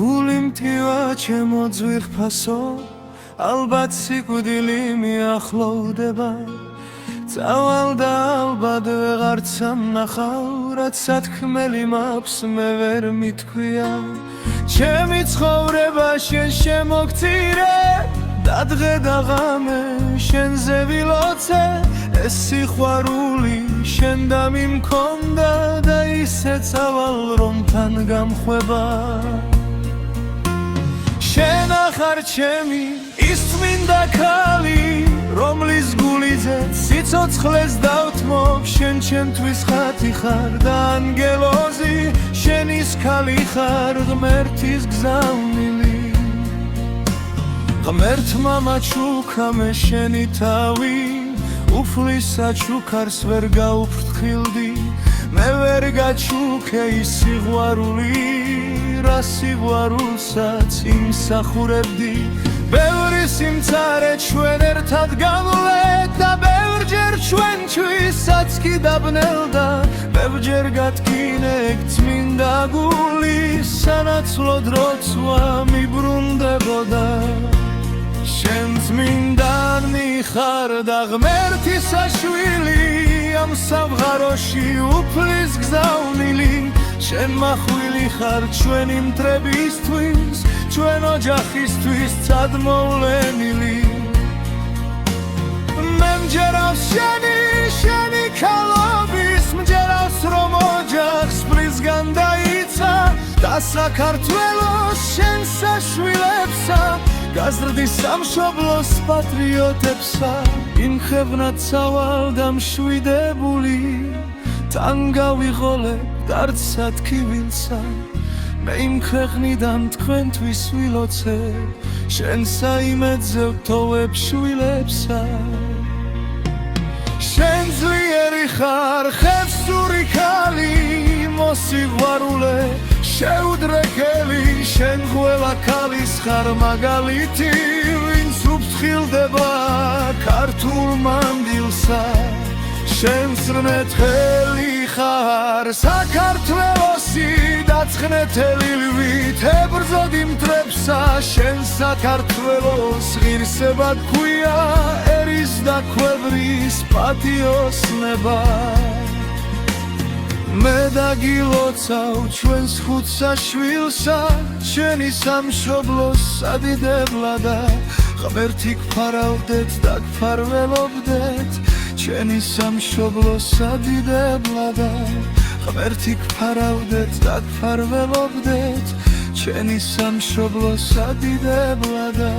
გული მტივა ჩემო ძვირფასო ალბათ სიკვდილი მიახლოვდება წავალ და ალბათ ვეღარც ამნახავ რაც სათქმელი მაქვს მე ვერ მითქვია ჩემი ცხოვრება შენ შემოგწირე და დღე და ღამე შენზე ვილოცე ეს სიყვარული შენ და მიმქონდა და ისე წავალ რომ თან გამხვება შენ ახარ ჩემი ის წმინდა ქალი რომლის გულიზე სიცოცხლეს დავთმობ შენ ჩემთვის ხათი ხარ და ანგელოზი შენის ქალი ხარ ღმერთის გზავნილი ღმერთმა მაჩუქა მე შენი თავი უფლისა ჩუქარს ვერ გაუფრთხილდი მე ვერ გაჩუქე ის სიყვარული რა სიყვარულსაც იმსახურებდი ბევრი სიმწარე ჩვენ ერთად გავვლეთ და ბევრჯერ ჩვენთვისაც კი დაბნელდა ბევრჯერ გადგინეთ წმინდა გული სანაცვლოდ როცა მიბრუნდებოდა შენ წმინდანი ხარ და ღმერთის საშვილი ამ სამღაროში უფლის გზავნილი შენ მახვილი ხარ ჩვენი მტრებისთვის ჩვენ ოჯახისთვის წადმოვლენილი მე მჯერავს შენი ქალობის მჯერავს რომ ოჯახს ფლისგან დაიცა და საქართველოს შენ საშვილებსა გაზრდის სამშობლოს პატრიოტებსა იმხევნად წავალ და მშვიდებული თან გავიღოლებ არცად კივილსა მე იმ ქვეყნიდან თქვენთვის ვილოცებ შენ საიმედზე ვთოვებ შვილებსა შენ ძლიერი ხარ ხევსური ქალი მოსიყვარულე შეუდრეკელი შენ ყველა ქალის ხარ მაგალითი ვინც უფრთხილდება ქართულ მანდილსა შენ სრნეთელი ხარ საქართველოსი დაცხნეთელი ლვით ებრძოდი მტრებსა შენ საქართველოს ღირსებად ქვია ერის და ქვევრის პატიოსნება მე დაგილოცავ ჩვენს ხუთ საშვილსა შენი სამშობლოს სადიდებლადა ღმერთი გფარავდეთ და გფარველობდეთ ჩვენი სამშობლოს სადიდებლადა ღმერთი გფარავდეთ და გფარველობდეთ ჩვენი სამშობლოს სადიდებლადა